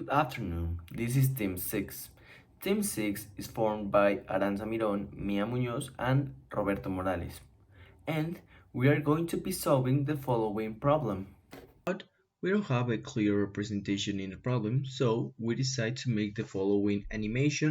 Good afternoon, this is Team 6. Team 6 is formed by Arantza Miron, Mia Muñoz, and Roberto Morales. And we are going to be solving the following problem. But we don't have a clear representation in the problem, so we decide to make the following animation.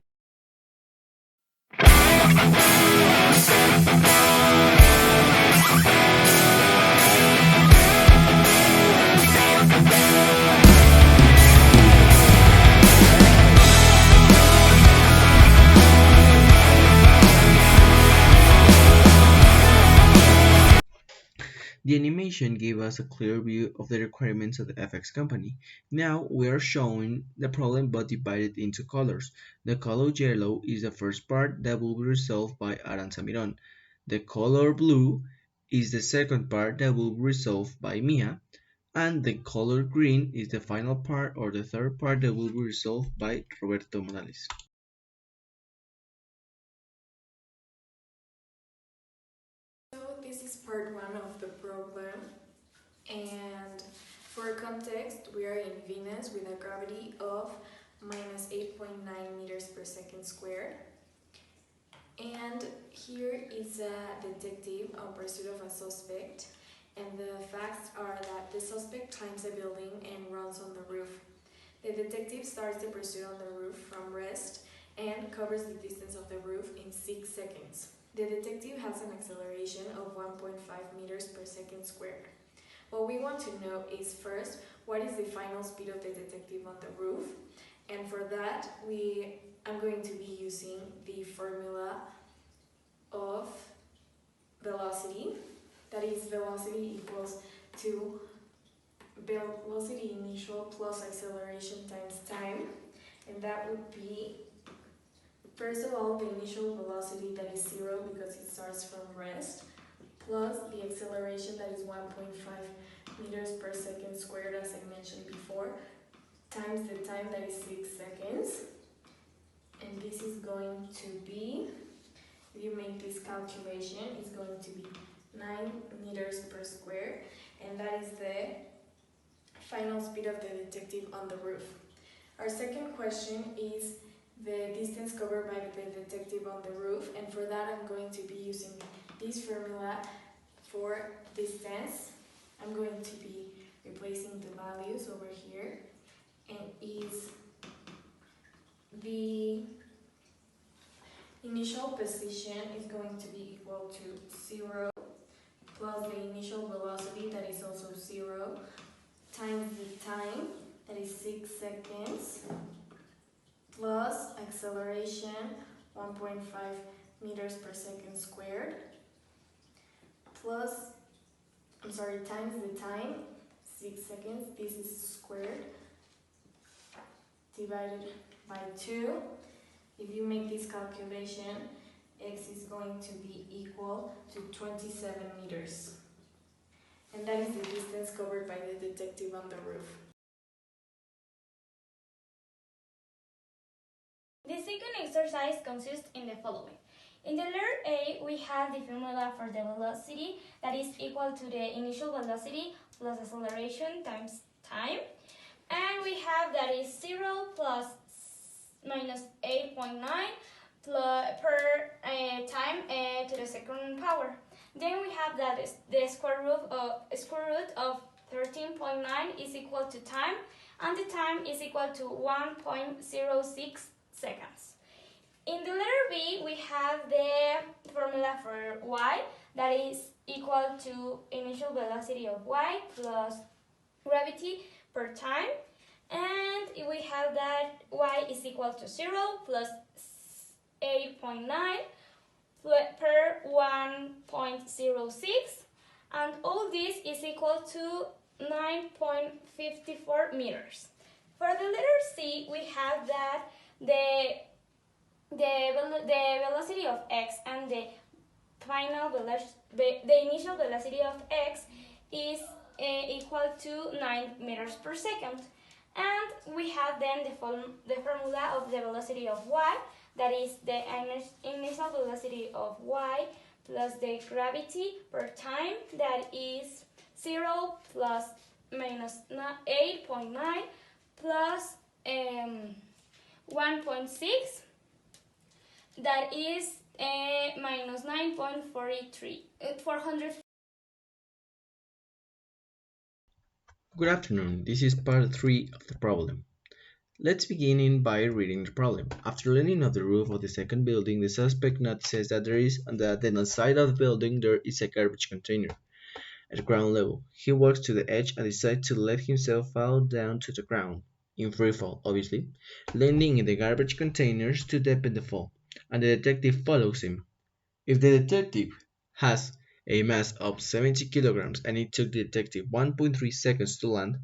The animation gave us a clear view of the requirements of the FX company. Now we are showing the problem but divided into colors. The color yellow is the first part that will be resolved by Arantza Miron. The color blue is the second part that will be resolved by Mia. And the color green is the final part or the third part that will be resolved by Roberto Morales. So this is part 1 of the problem, and for context we are in Venus with a gravity of minus 8.9 meters per second squared, and here is a detective on pursuit of a suspect, and the facts are that the suspect climbs a building and runs on the roof. The detective starts the pursuit on the roof from rest and covers the distance of the roof in 6 seconds. The detective has an acceleration of 1.5 meters per second squared. What we want to know is first, what is the final speed of the detective on the roof? And for that, I'm going to be using the formula of velocity. That is, velocity equals to velocity initial plus acceleration times time. And that would be, first of all, the initial velocity that is 0 because it starts from rest, plus the acceleration that is 1.5 meters per second squared, as I mentioned before, times the time that is 6 seconds. And this is going to be, if you make this calculation, it's going to be 9 meters per square, and that is the final speed of the detective on the roof. Our second question is the distance covered by the detective on the roof, and for that I'm going to be using this formula for distance. I'm going to be replacing the values over here, and is the initial position is going to be equal to 0 plus the initial velocity that is also 0 times the time that is 6 seconds plus acceleration 1.5 meters per second squared times the time 6 seconds, this is squared, divided by 2. If you make this calculation, x is going to be equal to 27 meters. And that is the distance covered by the detective on the roof. The second exercise consists in the following. In the letter A, we have the formula for the velocity that is equal to the initial velocity plus acceleration times time. And we have that is 0 plus minus 8.9 per time to the second power. Then we have that the square root of 13.9 is equal to time, and the time is equal to 1.06 seconds. In the letter B, we have the formula for y that is equal to initial velocity of y plus gravity per time, and we have that y is equal to 0 plus 8.9 per 1.06, and all this is equal to 9.54 meters. For the letter C, we have that the velocity of x and the initial velocity of x is equal to 9 meters per second. And we have then the formula of the velocity of y, that is the initial velocity of y plus the gravity per time, that is 0 plus minus 8.9 plus 1.6, that is minus 9.43, 400. Good afternoon, this is part 3 of the problem. Let's begin by reading the problem. After landing on the roof of the second building, the suspect notices that on the side of the building there is a garbage container at ground level. He walks to the edge and decides to let himself fall down to the ground, in free fall obviously, landing in the garbage containers to deepen the fall, and the detective follows him. If the detective has a mass of 70 kilograms and it took the detective 1.3 seconds to land,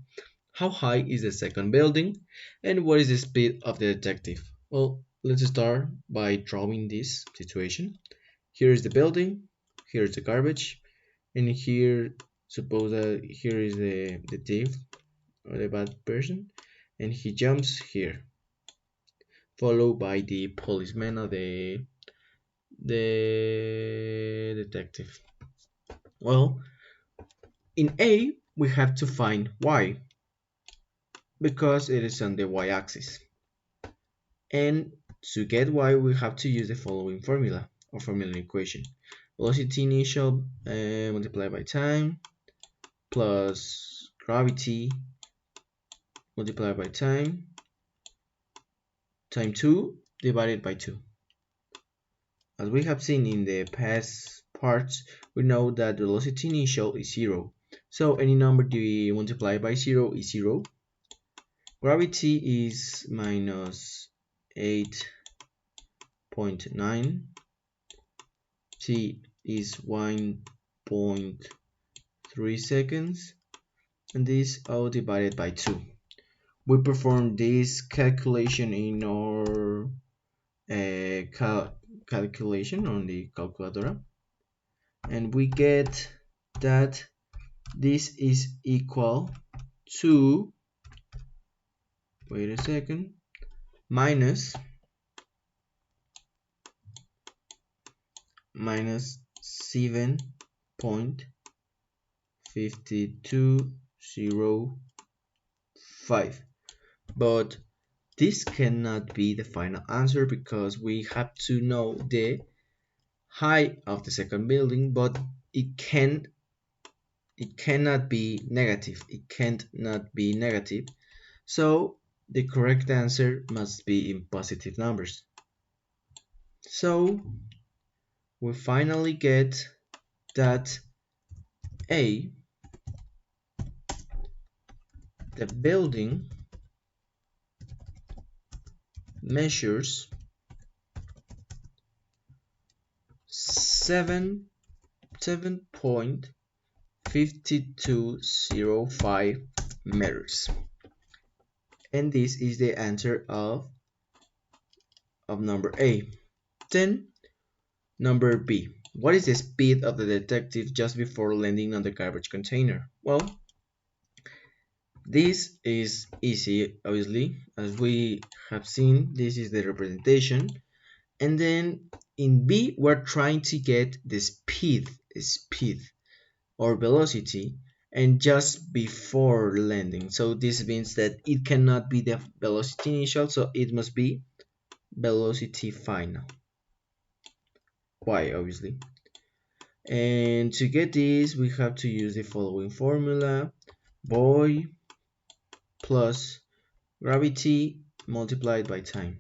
how high is the second building and what is the speed of the detective? Well, let's start by drawing this situation. Here is the building, here is the garbage, and here, suppose that here is the thief or the bad person, and he jumps here, followed by the policeman or the detective. Well, in A, we have to find y because it is on the y-axis. And to get y, we have to use the following formula or formula equation. Velocity initial multiplied by time plus gravity multiplied by time 2 divided by 2. As we have seen in the past parts, we know that the velocity initial is 0. So any number multiplied by 0 is 0. Gravity is minus 8.9. T is 1.3 seconds. And this all divided by 2. We perform this calculation in our calculation on the calculator, and we get that this is equal to, wait a second, minus 7.5205. But this cannot be the final answer because we have to know the height of the second building, but it cannot be negative. It can't not be negative. So the correct answer must be in positive numbers. So we finally get that A, the building measures 7.5205 meters. And this is the answer of number A. Then number B. What is the speed of the detective just before landing on the garbage container? Well, this is easy, obviously. As we have seen, this is the representation. And then in B, we're trying to get the speed or velocity, and just before landing. So this means that it cannot be the velocity initial, so it must be velocity final. Y, obviously. And to get this, we have to use the following formula: boy plus gravity multiplied by time.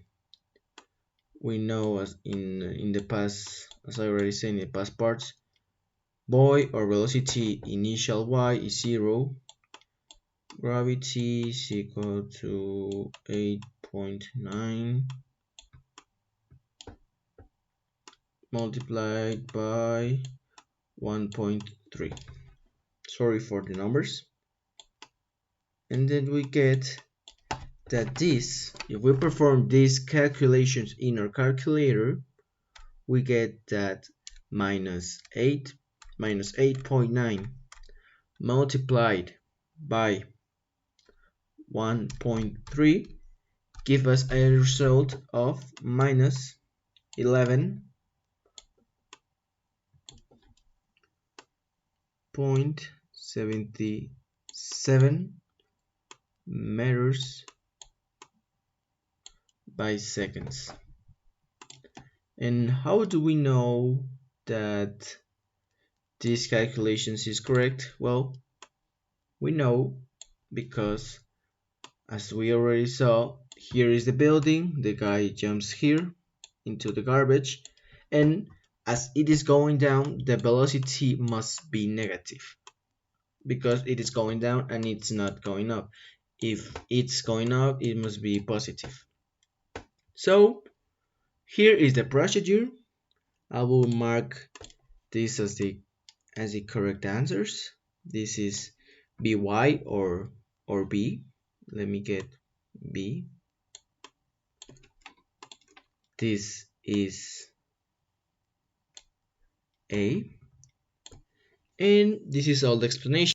We know, as in the past, as I already said in the past parts, boy or velocity initial y is 0. Gravity is equal to 8.9 multiplied by 1.3. Sorry for the numbers. And then we get that this, if we perform these calculations in our calculator, we get that minus 8.9 multiplied by 1.3 give us a result of minus 11.77 meters by seconds. And how do we know that this calculations is correct? Well, we know because as we already saw, here is the building, the guy jumps here into the garbage, and as it is going down, the velocity must be negative because it is going down and it's not going up. If it's going up, it must be positive. So here is the procedure. I will mark this as the correct answers. This is by or b. Let me get b. This is a, and this is all the explanation.